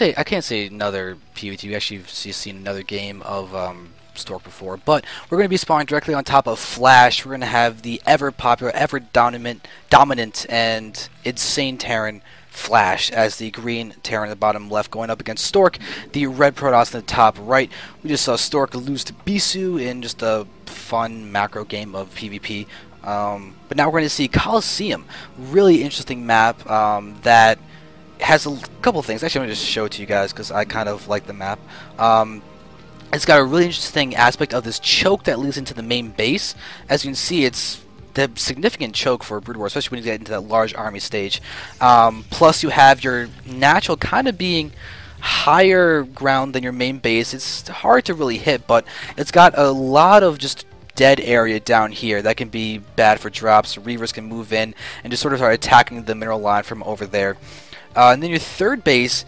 I can't say another PvT. We actually seen another game of Stork before, but we're going to be spawning directly on top of Flash. We're going to have the ever popular, ever dominant, and insane Terran Flash as the green Terran in the bottom left, going up against Stork, the red Protoss in the top right. We just saw Stork lose to Bisu in just a fun macro game of PvP. But now we're going to see Colliseum, really interesting map that has a couple things. Actually, I'm going to just show it to you guys because I kind of like the map. It's got a really interesting aspect of this choke that leads into the main base. As you can see, it's the significant choke for a Brood War, especially when you get into that large army stage. Plus, you have your natural kind of being higher ground than your main base. It's hard to really hit, but it's got a lot of just dead area down here that can be bad for drops. Reavers can move in and just sort of start attacking the mineral line from over there. And then your third base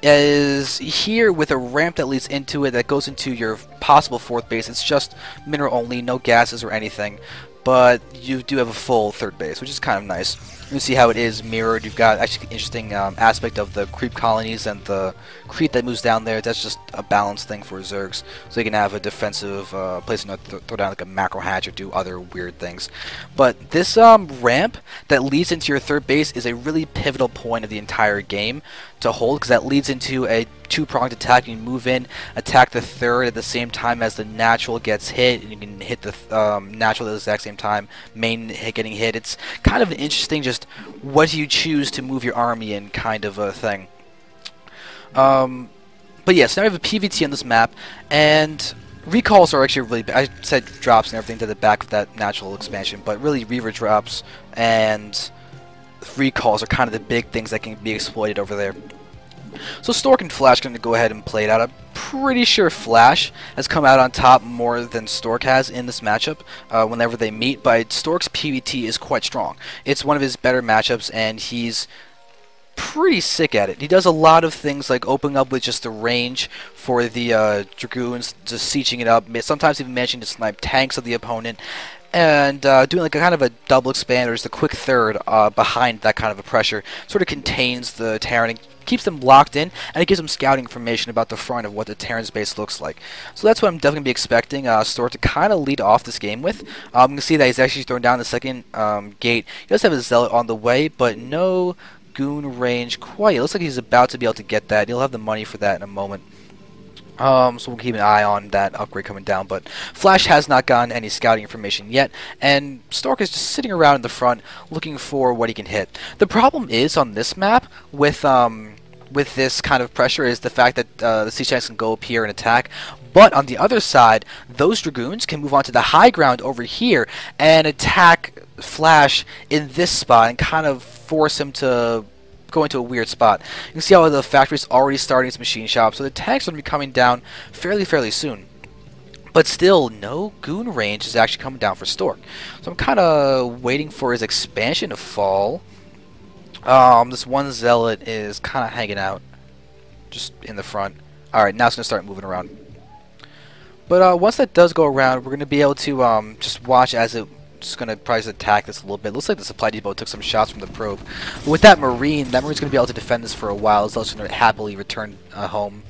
is here with a ramp that leads into it that goes into your possible fourth base. It's just mineral only, no gases or anything, but you do have a full third base, which is kind of nice. You can see how it is mirrored. You've got actually an interesting aspect of the creep colonies and the creep that moves down there. That's just a balance thing for Zergs, so you can have a defensive place to throw down like a macro hatch or do other weird things. But this ramp that leads into your third base is a really pivotal point of the entire game to hold, because that leads into a two-pronged attack. You can move in, attack the third at the same time as the natural gets hit, and you can hit the natural at the exact same time, main getting hit. It's kind of an interesting just what do you choose to move your army in kind of a thing. But yes, now we have a PvT on this map, and recalls are actually really bad. I said drops and everything to the back of that natural expansion, but really Reaver drops and recalls are kind of the big things that can be exploited over there. So Stork and Flash are going to go ahead and play it out. I'm pretty sure Flash has come out on top more than Stork has in this matchup whenever they meet, but Stork's PvT is quite strong. It's one of his better matchups, and he's pretty sick at it. He does a lot of things like opening up with just the range for the Dragoons, just sieging it up, sometimes even managing to snipe tanks of the opponent, and doing like a kind of a double expand or just a quick third behind that kind of a pressure. Sort of contains the Terran and keeps them locked in, and it gives them scouting information about the front of what the Terran's base looks like. So that's what I'm definitely going to be expecting Stork to kind of lead off this game with. You can see that he's actually throwing down the second gate. He does have a Zealot on the way, but no Goon range quite. It looks like he's about to be able to get that. He'll have the money for that in a moment. So we'll keep an eye on that upgrade coming down, but Flash has not gotten any scouting information yet, and Stork is just sitting around in the front looking for what he can hit. The problem is on this map with this kind of pressure is the fact that the siege tanks can go up here and attack, but on the other side, those Dragoons can move on to the high ground over here and attack Flash in this spot and kind of force him to go into a weird spot. You can see how the factory's already starting its machine shop, so the tanks are going to be coming down fairly soon. But still, no Goon range is actually coming down for Stork. So I'm kind of waiting for his expansion to fall. This one Zealot is kind of hanging out just in the front. Alright, now it's going to start moving around. But once that does go around, we're going to be able to just watch as it just going to probably attack this a little bit. Looks like the supply depot took some shots from the probe. But with that Marine's going to be able to defend this for a while. It's also going to happily return home.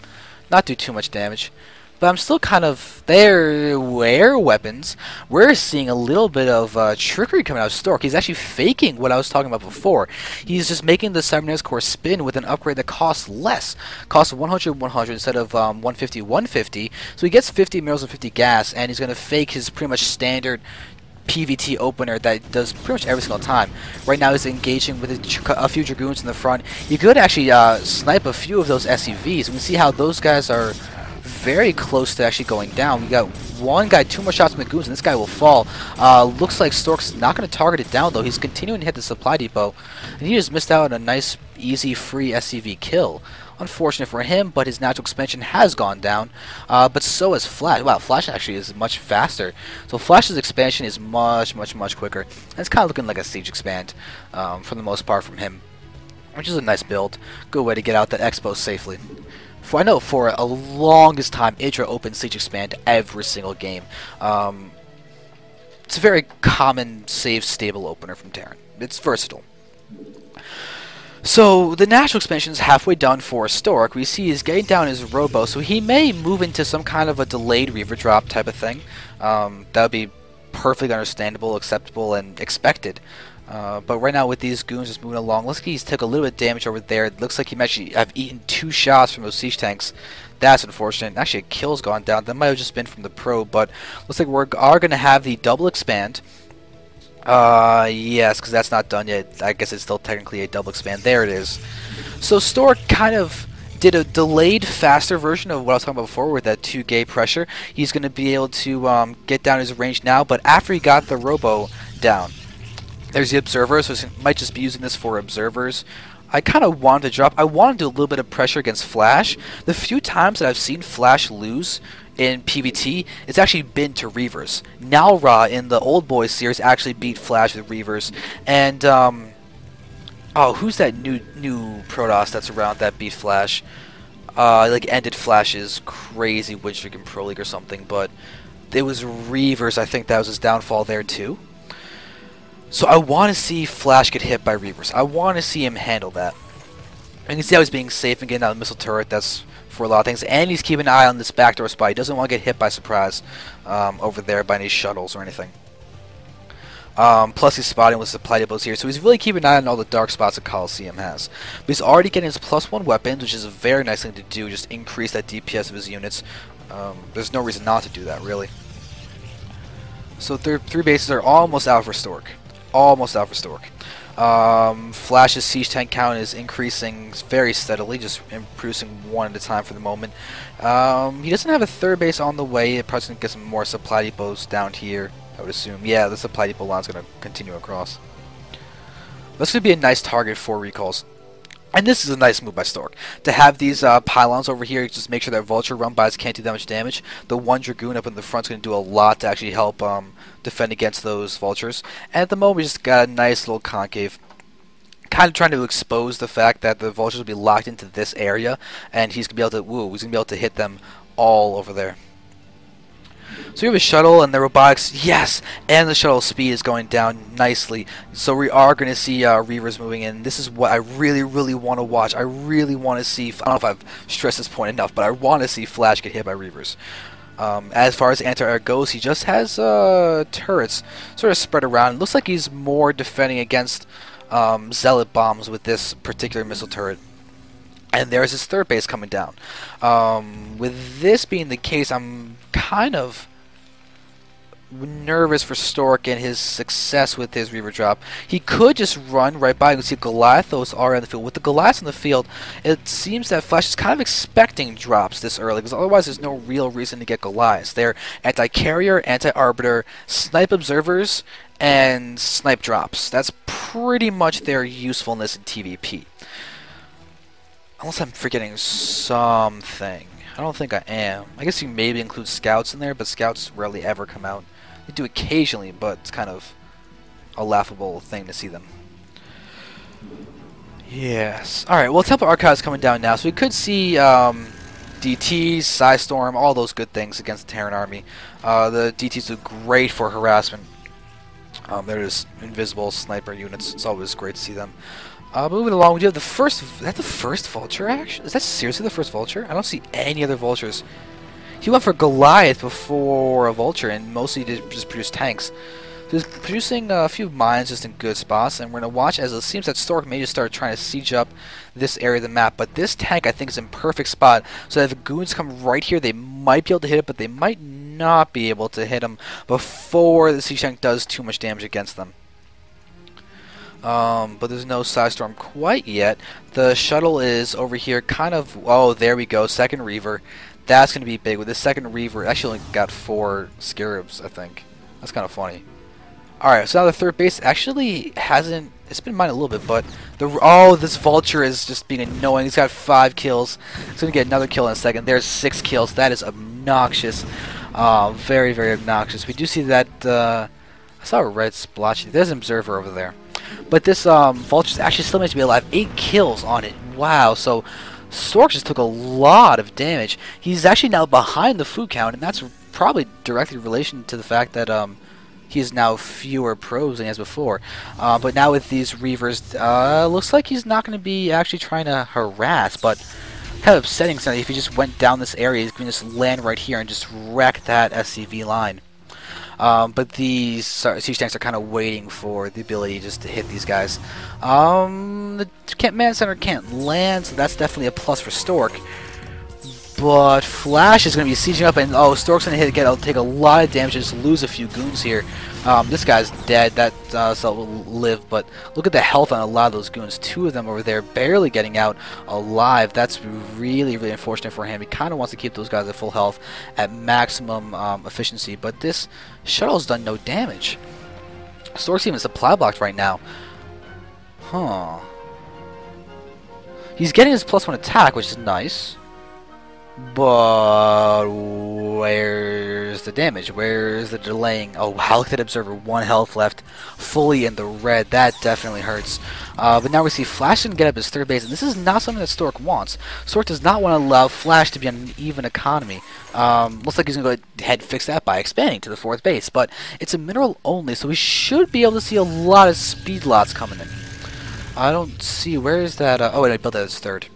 Not do too much damage. But I'm still kind of there. Where weapons? We're seeing a little bit of trickery coming out of Stork. He's actually faking what I was talking about before. He's just making the Cybernetics Core spin with an upgrade that costs less. Costs 100 instead of 150. So he gets 50 minerals and 50 gas, and he's going to fake his pretty much standard PvT opener that does pretty much every single time. Right now he's engaging with a few Dragoons in the front. You could actually snipe a few of those SCVs. We can see how those guys are very close to actually going down. We got one guy, 2 more shots from the Goons, and this guy will fall. Looks like Stork's not going to target it down, though. He's continuing to hit the supply depot, and he just missed out on a nice, easy, free SCV kill. Unfortunate for him, but his natural expansion has gone down. But so has Flash. Wow, Flash actually is much faster. So Flash's expansion is much quicker. And it's kind of looking like a siege expand for the most part from him, which is a nice build. Good way to get out that expo safely. I know for a longest time, Idra opened siege expand every single game. It's a very common, safe, stable opener from Terran. It's versatile. So the natural expansion is halfway done for Stork. We see he's getting down his robo, so he may move into some kind of a delayed Reaver drop type of thing. That would be perfectly understandable, acceptable, and expected. But right now with these goons just moving along, looks like he's took a little bit of damage over there. It looks like he might actually have eaten 2 shots from those siege tanks. That's unfortunate. Actually, a kill's gone down. That might have just been from the probe, but looks like we are going to have the double expand. Yes, because that's not done yet. I guess it's still technically a double expand. There it is. So Stork kind of did a delayed, faster version of what I was talking about before with that 2 gauge pressure. He's going to be able to get down his range now, but after he got the robo down, there's the observer, so he might just be using this for observers. I kind of wanted to drop. I want to do a little bit of pressure against Flash. The few times that I've seen Flash lose in PvT, it's actually been to Reavers. Nalra in the Old Boys series actually beat Flash with Reavers. And, oh, who's that new Protoss that's around that beat Flash? Like, ended Flash's crazy win streak in Pro League or something, but it was Reavers, I think that was his downfall there, too. So I want to see Flash get hit by Reavers. I want to see him handle that. And you can see how he's being safe and getting out of the missile turret. That's for a lot of things. And he's keeping an eye on this backdoor spot. He doesn't want to get hit by surprise over there by any shuttles or anything. Plus he's spotting with supply depots here. So he's really keeping an eye on all the dark spots that Colliseum has. But he's already getting his +1 weapons, which is a very nice thing to do. Just increase that DPS of his units. There's no reason not to do that, really. So 3 bases are almost out for Stork. Almost out for Stork. Flash's siege tank count is increasing very steadily, just producing 1 at a time for the moment. He doesn't have a 3rd base on the way. It probably going to get some more supply depots down here, I would assume. Yeah, the supply depot line is going to continue across. That's going to be a nice target for recalls. And this is a nice move by Stork. To have these pylons over here, just make sure that Vulture run bys can't do that much damage. The 1 Dragoon up in the front is going to do a lot to actually help defend against those Vultures. And at the moment, we just got a nice little concave. Kind of trying to expose the fact that the Vultures will be locked into this area. And he's going to be able to, he's going to be able to hit them all over there. So we have a shuttle and the robotics, yes, and the shuttle speed is going down nicely. So we are going to see Reavers moving in. This is what I really, really want to watch. I really want to see, I don't know if I've stressed this point enough, but I want to see Flash get hit by Reavers. As far as anti-air goes, he just has turrets sort of spread around. It looks like he's more defending against Zealot bombs with this particular missile turret. And there's his 3rd base coming down. With this being the case, I'm kind of nervous for Stork and his success with his Reaver drop. He could just run right by. You can see Goliathos are in the field. With the Goliaths in the field, it seems that Flash is kind of expecting drops this early, because otherwise there's no real reason to get Goliaths. They're anti-carrier, anti-arbiter, snipe observers, and snipe drops. That's pretty much their usefulness in TVP. Unless I'm forgetting something. I don't think I am. I guess you maybe include scouts in there, but scouts rarely ever come out. They do occasionally, but it's kind of a laughable thing to see them. Yes. Alright, well, Temple Archive is coming down now, so we could see DTs, Psystorm, all those good things against the Terran army. The DTs do great for harassment. They're just invisible sniper units. It's always great to see them. Moving along, we do have the first. Is that the first Vulture, actually? Is that seriously the first Vulture? I don't see any other Vultures. He went for Goliath before a Vulture, and mostly did just produce tanks. So he's producing a few mines just in good spots, and we're going to watch as it seems that Stork may just start trying to siege up this area of the map. But this tank, I think, is in perfect spot, so that if goons come right here, they might be able to hit it, but they might not be able to hit him before the siege tank does too much damage against them. But there's no Psystorm quite yet. The shuttle is over here kind of... Oh, there we go. 2nd Reaver. That's going to be big. With this 2nd Reaver, actually only got 4 Scarabs, I think. That's kind of funny. Alright, so now the 3rd base actually hasn't... It's been mined a little bit, but... Oh, this Vulture is just being annoying. He's got 5 kills. He's going to get another kill in a second. There's 6 kills. That is obnoxious. Very, very obnoxious. We do see that... I saw a red splotchy. There's an observer over there. But this Vulture's actually still managed to be alive. 8 kills on it. Wow. So Stork just took a lot of damage. He's actually now behind the food count, and that's probably directly in relation to the fact that he has now fewer probes than he has before. But now with these Reavers, looks like he's not going to be actually trying to harass, but kind of upsetting something if he just went down this area. He's going to just land right here and just wreck that SCV line. But these siege tanks are kind of waiting for the ability just to hit these guys. The command center can't land, so that's definitely a plus for Stork. But Flash is going to be sieging up, and Stork's going to take a lot of damage and just lose a few goons here. This guy's dead. That cell will live, but look at the health on a lot of those goons. 2 of them over there barely getting out alive. That's really, really unfortunate for him. He kind of wants to keep those guys at full health at maximum efficiency, but this shuttle's done no damage. Stork's even supply blocked right now. Huh. He's getting his +1 attack, which is nice. But where's the damage? Where's the delaying? Oh wow, look at that Observer. 1 health left, fully in the red. That definitely hurts. But now we see Flash can get up his 3rd base, and this is not something that Stork wants. Stork does not want to allow Flash to be on an even economy. Looks like he's going to go ahead and fix that by expanding to the 4th base, but it's a mineral only, so we should be able to see a lot of speed lots coming in. I don't see, where is that? Oh wait, I built that as 3rd.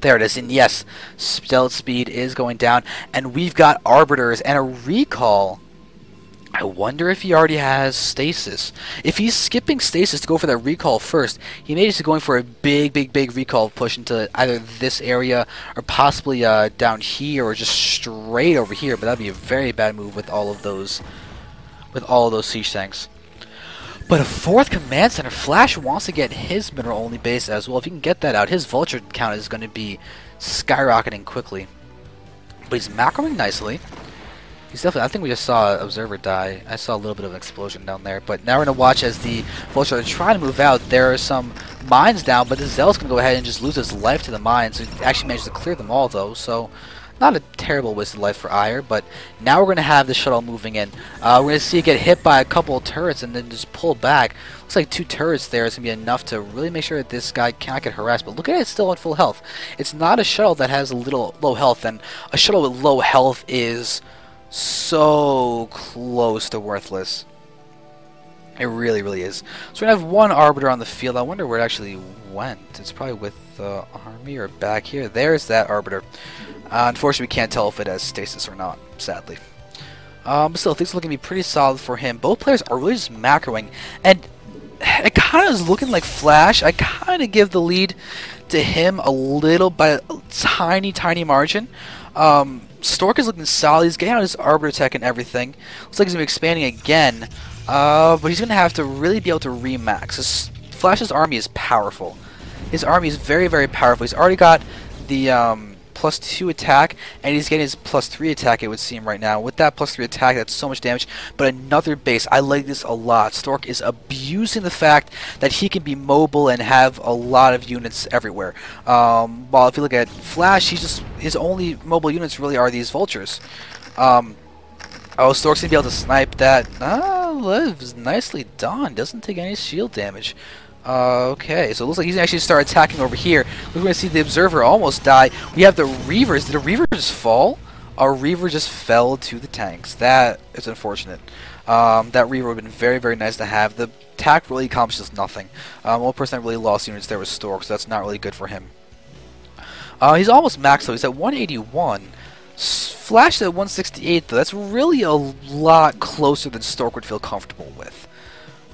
There it is, and yes, stealth speed is going down, and we've got Arbiters and a recall. I wonder if he already has stasis. If he's skipping stasis to go for that recall first, he may just be going for a big recall push into either this area or possibly down here or just straight over here, but that'd be a very bad move with all of those siege tanks. But a 4th command center, Flash wants to get his mineral only base as well. If he can get that out, his vulture count is going to be skyrocketing quickly. But he's macroing nicely. He's definitely, I think we just saw Observer die. I saw a little bit of an explosion down there. But now we're going to watch as the vulture are trying to move out. There are some mines down, but the Zealot's going to go ahead and just lose his life to the mines. He actually managed to clear them all though, so not a terrible wasted life for Ire, but now we're going to have the shuttle moving in. We're going to see it get hit by a couple of turrets and then just pull back. Looks like 2 turrets there is going to be enough to really make sure that this guy cannot get harassed. But look at it, it's still on full health. It's not a shuttle that has a little low health, and a shuttle with low health is so close to worthless. It really, really is. So we're going to have 1 Arbiter on the field. I wonder where it actually went. It's probably with the army or back here. There's that Arbiter. Unfortunately, we can't tell if it has stasis or not, sadly. But still, things are looking to be pretty solid for him. Both players are really just macroing, and it kind of is looking like Flash. I kind of give the lead to him a little by a tiny margin. Stork is looking solid. He's getting out his Arbiter tech and everything. Looks like he's going to be expanding again, but he's going to have to really be able to remax. Flash's army is powerful. His army is very, very powerful. He's already got the +2 attack, and he's getting his +3 attack, it would seem right now. With that +3 attack, that's so much damage. But another base, I like this a lot. Stork is abusing the fact that he can be mobile and have a lot of units everywhere. While if you look at Flash, his only mobile units really are these vultures. Stork's gonna be able to snipe that. Lives nicely done. Doesn't take any shield damage. Okay, so it looks like he's actually start attacking over here. We're going to see the Observer almost die. We have the Reavers. Did a Reaver just fall? A Reaver just fell to the tanks. That is unfortunate. That Reaver would have been very, very nice to have. The attack really accomplishes nothing. One person that really lost units there was Stork, so that's not really good for him. He's almost maxed though. He's at 181. Flash at 168 though. That's really a lot closer than Stork would feel comfortable with.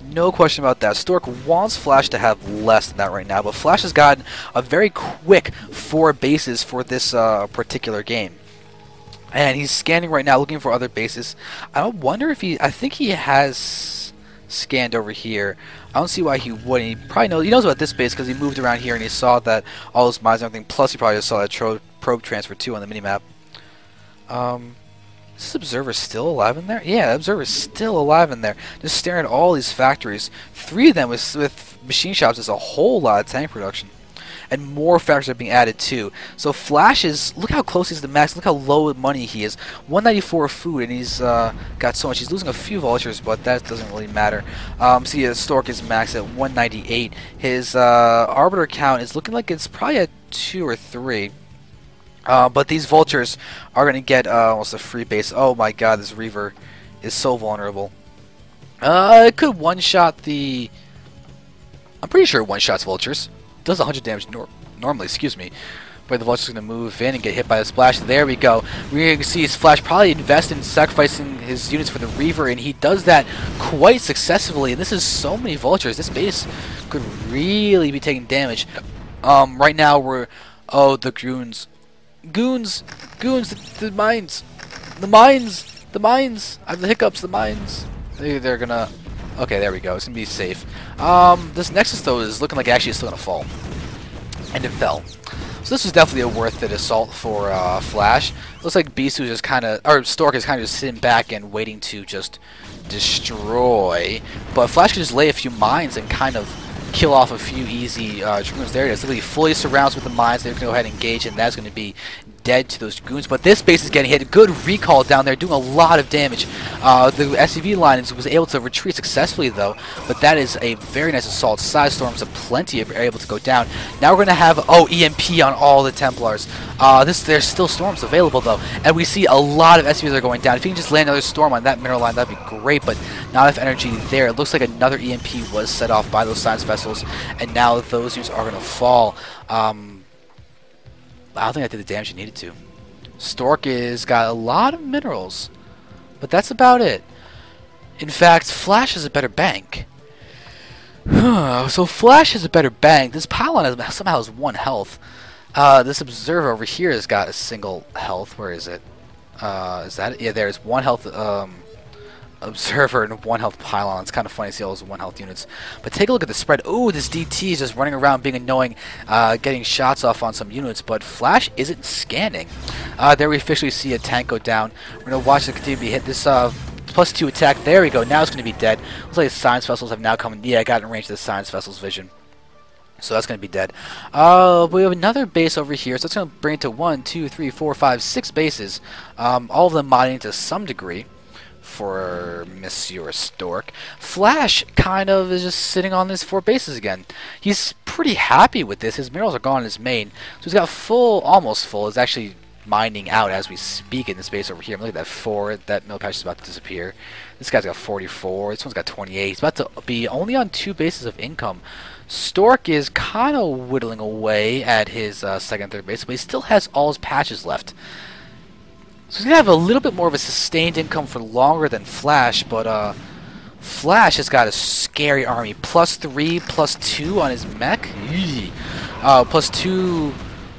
No question about that. Stork wants Flash to have less than that right now, but Flash has gotten a very quick 4 bases for this particular game. And he's scanning right now, looking for other bases. I wonder if I think he has scanned over here. I don't see why he wouldn't. He probably knows about this base because he moved around here and he saw that all those mines and everything. Plus, he probably just saw that probe transfer too on the minimap. Is this Observer still alive in there? Yeah, the Observer's still alive in there. Just staring at all these factories. 3 of them with machine shops is a whole lot of tank production. And more factories are being added too. So Flash is, look how close he's to max, look how low money he is. 194 food, and he's got so much. He's losing a few vultures, but that doesn't really matter. See, Stork is maxed at 198. His Arbiter count is looking like it's probably at 2 or 3. But these vultures are going to get almost a free base. Oh my god, this Reaver is so vulnerable. It could one-shot the... I'm pretty sure it one-shots vultures. It does 100 damage normally, excuse me. But the vulture's going to move in and get hit by the splash. There we go. We're going to see Flash probably invest in sacrificing his units for the Reaver, and he does that quite successfully. And this is so many vultures. This base could really be taking damage. Right now we're... Oh, the goons. Goons! Goons! The mines! The mines! The mines! I have the hiccups, the mines. They're gonna... Okay, there we go. It's gonna be safe. This Nexus, though, is looking like actually it's still gonna fall. And it fell. So this was definitely a worth it assault for Flash. Looks like Beast was just kind of... Or Stork is kind of just sitting back and waiting to just destroy. But Flash can just lay a few mines and kind of kill off a few easy Dragoons. There it is. Look, he fully surrounds with the mines. They can go ahead and engage, and that's going to be dead to those Dragoons. But this base is getting hit. Good recall down there, doing a lot of damage. The SCV line was able to retreat successfully, though. But that is a very nice assault. Side storms are plenty are able to go down. Now we're going to have, EMP on all the Templars. There's still storms available, though. And we see a lot of SCVs are going down. If you can just land another storm on that mineral line, that'd be great. But not enough energy there. It looks like another EMP was set off by those science vessels. And now those units are going to fall. I don't think I did the damage you needed to. Stork is got a lot of minerals, but that's about it. In fact, Flash is a better bank. So Flash is a better bank. This pylon somehow has 1 health. This observer over here has got a single health. Where is it? Is that it? Yeah, there's 1 health observer and 1 health pylon. It's kind of funny to see all those 1 health units. But take a look at the spread. Ooh, this DT is just running around being annoying, getting shots off on some units, but Flash isn't scanning. There we officially see a tank go down. We're going to watch it continue to be hit. This +2 attack. There we go. Now it's going to be dead. Looks like the science vessels have now come. Yeah, I got in range of the science vessel's vision. So that's going to be dead. But we have another base over here, so it's going to bring it to 1, 2, 3, 4, 5, 6 bases. All of them modding to some degree for Monsieur Stork. Flash kind of is just sitting on his 4 bases again. He's pretty happy with this. His minerals are gone in his main. So he's got full, almost full. It's actually mining out as we speak in this base over here. Look at that 4. That mill patch is about to disappear. This guy's got 44. This one's got 28. He's about to be only on 2 bases of income. Stork is kind of whittling away at his 2nd and 3rd base, but he still has all his patches left. So he's going to have a little bit more of a sustained income for longer than Flash, but Flash has got a scary army. +3, +2 on his mech. +2,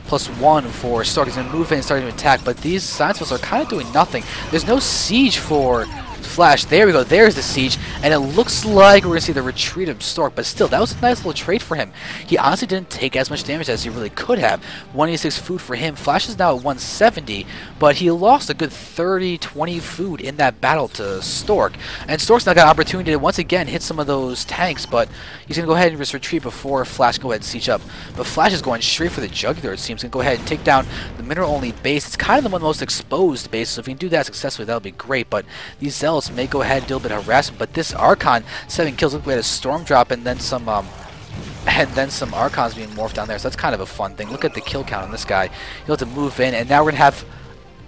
+1 for Stork. He's going to move in and start to attack, but these science vessels are kind of doing nothing. There's no siege for Flash. There we go. There's the siege, and it looks like we're going to see the retreat of Stork, but still, that was a nice little trade for him. He honestly didn't take as much damage as he really could have. 186 food for him. Flash is now at 170, but he lost a good 30, 20 food in that battle to Stork, and Stork's now got an opportunity to once again hit some of those tanks, but he's going to go ahead and just retreat before Flash go ahead and siege up. But Flash is going straight for the jugular, it seems. He's going to go ahead and take down the mineral-only base. It's kind of the one of the most exposed bases, so if we can do that successfully, that'll be great, but these Zealots may go ahead and do a bit of harassment, but this Archon, 7 kills. Look, we had a Storm drop and then some Archons being morphed down there, so that's kind of a fun thing. Look at the kill count on this guy. He'll have to move in, and now we're going to have...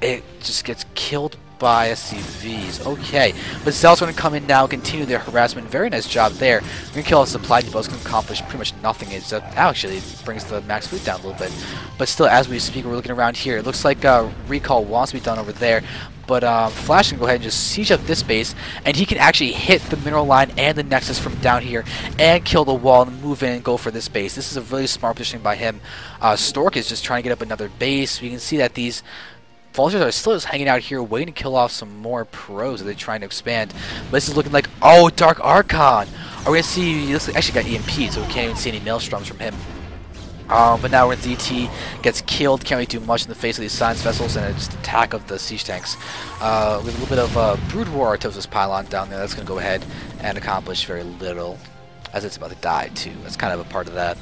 It just gets killed by SCVs. Okay, but Zealot's going to come in now, continue their harassment. Very nice job there. We're going to kill a supply depot. It's going to accomplish pretty much nothing. It's actually it brings the max food down a little bit. But still, as we speak, we're looking around here. It looks like recall wants to be done over there. But Flash can go ahead and just siege up this base, and he can actually hit the mineral line and the Nexus from down here and kill the wall and move in and go for this base. This is a really smart positioning by him. Stork is just trying to get up another base. We can see that these Vultures are still just hanging out here waiting to kill off some more pros as they're trying to expand. But this is looking like, oh, Dark Archon! Are we going to see, this actually got EMP, so we can't even see any Maelstroms from him. But now when DT gets killed, can't really do much in the face of these science vessels and just attack of the siege tanks. With a little bit of Brood War Artosis pylon down there, that's going to go ahead and accomplish very little, as it's about to die too. That's kind of a part of that.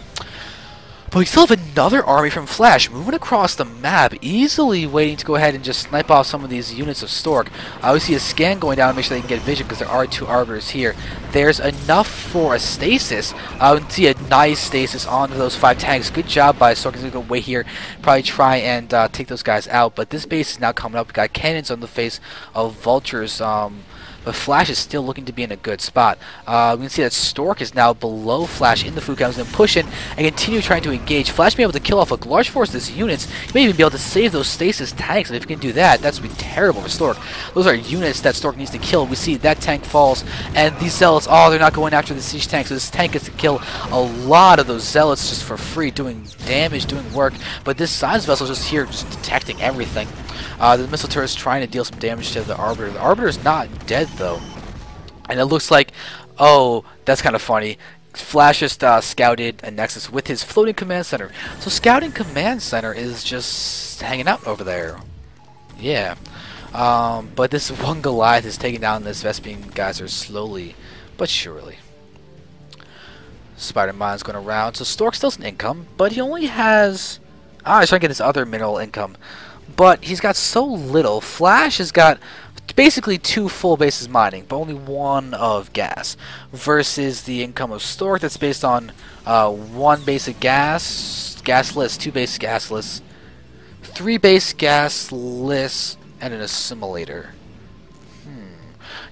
But we still have another army from Flash moving across the map, easily waiting to go ahead and just snipe off some of these units of Stork. We see a scan going down to make sure they can get vision because there are 2 arbiters here. There's enough for a stasis. We can see a nice stasis onto those 5 tanks. Good job by Stork. He's going to go wait here, probably try and take those guys out. But this base is now coming up. We got cannons on the face of vultures. but Flash is still looking to be in a good spot. We can see that Stork is now below Flash in the food count. He's going to push in and continue trying to engage. Flash may be able to kill off a large force of his units. He may even be able to save those stasis tanks, and if he can do that, that's going to be terrible for Stork. Those are units that Stork needs to kill. We see that tank falls, and these Zealots, oh, they're not going after the siege tank, so this tank gets to kill a lot of those Zealots just for free, doing damage, doing work, but this Science Vessel is just here, just detecting everything. The missile turret is trying to deal some damage to the Arbiter. The Arbiter is not dead, though. And it looks like, oh, that's kind of funny. Flash just scouted a Nexus with his floating command center. So scouting command center is just hanging out over there. Yeah. But this one Goliath is taking down this Vespene geyser slowly but surely. Spider-Mine's going around. So Stork still's an income, but he only has... he's trying to get this other mineral income. But he's got so little. Flash has got basically 2 full bases mining, but only 1 of gas. Versus the income of Stork that's based on 1 basic gasless, 2 base gasless, 3 base gasless, and an assimilator.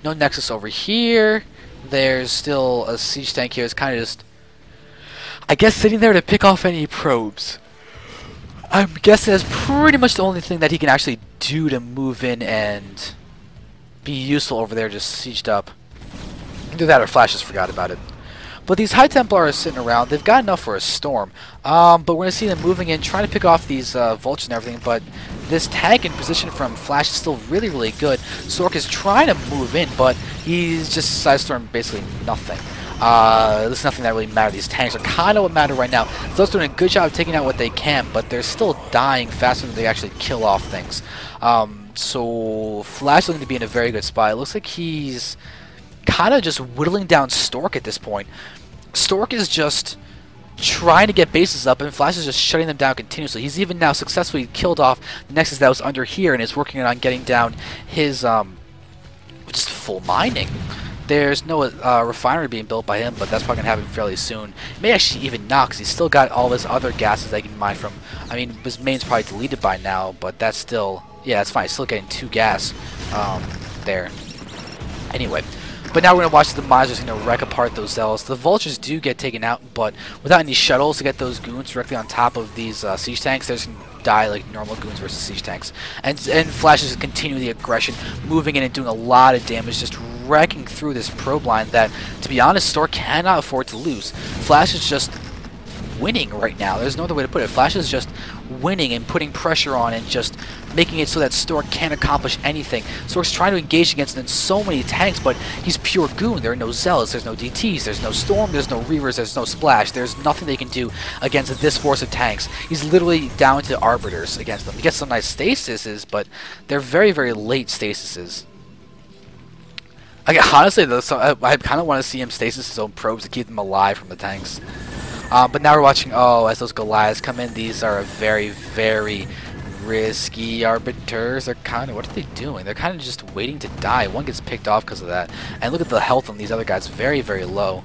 No Nexus over here. There's still a siege tank here. It's kind of just, I guess, sitting there to pick off any probes. I'm guessing that's pretty much the only thing that he can actually do to move in and be useful over there, just sieged up. Either that or Flash just forgot about it. But these High Templar are sitting around. They've got enough for a storm. But we're going to see them moving in, trying to pick off these vultures and everything. But this tank in position from Flash is still really, really good. Stork is trying to move in, but he's just sidestormed basically nothing. There's nothing that really matters. These tanks are kind of what matter right now. They're doing a good job of taking out what they can, but they're still dying faster than they actually kill off things. So Flash is looking to be in a very good spot. It looks like he's kind of just whittling down Stork at this point. Stork is just trying to get bases up, and Flash is just shutting them down continuously. He's even now successfully killed off the Nexus that was under here and is working on getting down his just full mining. There's no refinery being built by him, but that's probably going to happen fairly soon. It may actually even not, because he's still got all his other gases that he can mine from. I mean, his main's probably deleted by now, but that's still... yeah, that's fine. He's still getting 2 gas there. Anyway. But now we're going to watch the mines just wreck apart those Zealots. The Vultures do get taken out, but without any shuttles to get those goons directly on top of these siege tanks, they're just going to die like normal goons versus siege tanks. And Flash is continuing the aggression, moving in and doing a lot of damage, just wrecking through this probe line that, to be honest, Stork cannot afford to lose. Flash is just winning right now. There's no other way to put it. Flash is just winning and putting pressure on and just making it so that Stork can't accomplish anything. Stork's trying to engage against them in so many tanks, but he's pure goon. There are no Zealots, there's no DTs, there's no Storm, there's no Reavers, there's no Splash. There's nothing they can do against this force of tanks. He's literally down to Arbiters against them. He gets some nice stasises, but they're very, very late stasises. Honestly, though, I kind of want to see him stasis his own probes to keep them alive from the tanks. But now we're watching, as those Goliaths come in, these are a very, very risky Arbiters. They're kind of, what are they doing? They're kind of just waiting to die. One gets picked off because of that. And look at the health on these other guys, very, very low.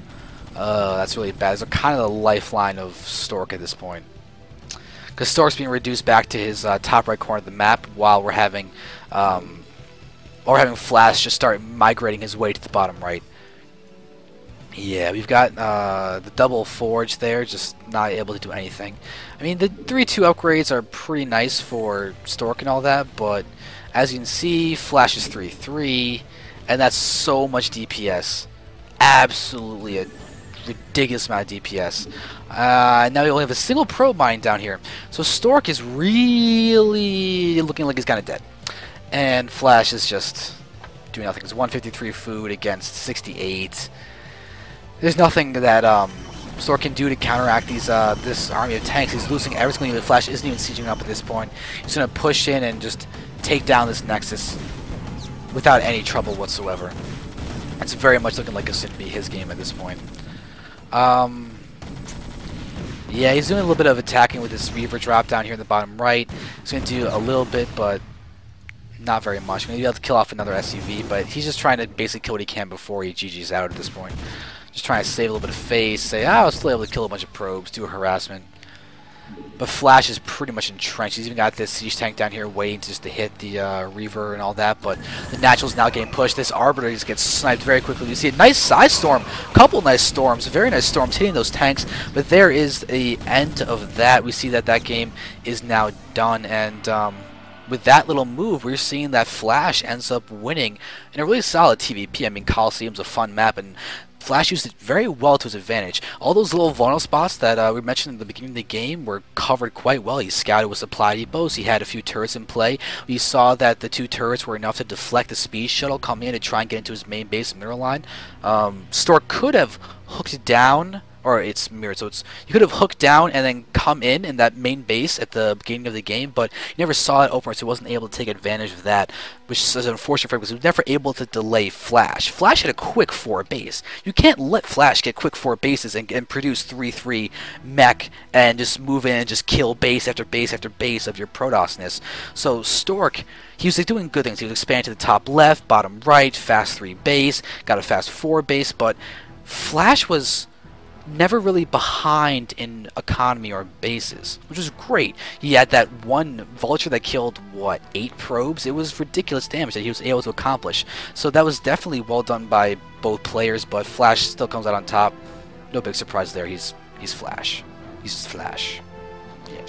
That's really bad. They're kind of the lifeline of Stork at this point. Because Stork's being reduced back to his top right corner of the map while we're having Flash just start migrating his way to the bottom right. Yeah, we've got the double forge there, just not able to do anything. I mean, the 3-2 upgrades are pretty nice for Stork and all that, but as you can see, Flash is 3-3, and that's so much DPS. Absolutely a ridiculous amount of DPS. Now we only have a single probe mine down here, so Stork is really looking like he's kind of dead. And Flash is just doing nothing. It's 153 food against 68. There's nothing that Stork can do to counteract these this army of tanks. He's losing every single unit. Flash isn't even sieging up at this point. He's going to push in and just take down this Nexus without any trouble whatsoever. It's very much looking like it's going to be his game at this point. Yeah, he's doing a little bit of attacking with this Reaver drop down here in the bottom right. He's going to do a little bit, but not very much. Maybe he'll have to kill off another SUV, but he's just trying to basically kill what he can before he GG's out at this point. Just trying to save a little bit of face, say, oh, I was still able to kill a bunch of probes, do a harassment. But Flash is pretty much entrenched. He's even got this siege tank down here waiting just to hit the Reaver and all that. But the Natural's now getting pushed. This Arbiter just gets sniped very quickly. You see a nice side storm. Couple nice storms. Very nice storms hitting those tanks. But there is the end of that. We see that that game is now done. And with that little move, we're seeing that Flash ends up winning in a really solid TVP. I mean, Colliseum's a fun map, and Flash used it very well to his advantage. All those little vulnerable spots that we mentioned in the beginning of the game were covered quite well. He scouted with supply depots. He had a few turrets in play. We saw that the 2 turrets were enough to deflect the speed shuttle coming in to try and get into his main base mineral line. Stork could have hooked down, or it's mirrored, so you could have hooked down and then come in that main base at the beginning of the game, but you never saw it open, so he wasn't able to take advantage of that, which is unfortunate for him because he was never able to delay Flash. Flash had a quick 4 base. You can't let Flash get quick 4 bases and produce 3-3 mech and just move in and just kill base after base after base of your Protossness. So Stork, he was doing good things. He was expanding to the top left, bottom right, fast 3 base, got a fast 4 base, but Flash was never really behind in economy or bases, which was great. He had that one vulture that killed, what, 8 probes? It was ridiculous damage that he was able to accomplish. So that was definitely well done by both players, but Flash still comes out on top. No big surprise there. He's Flash. He's just Flash. Yeah.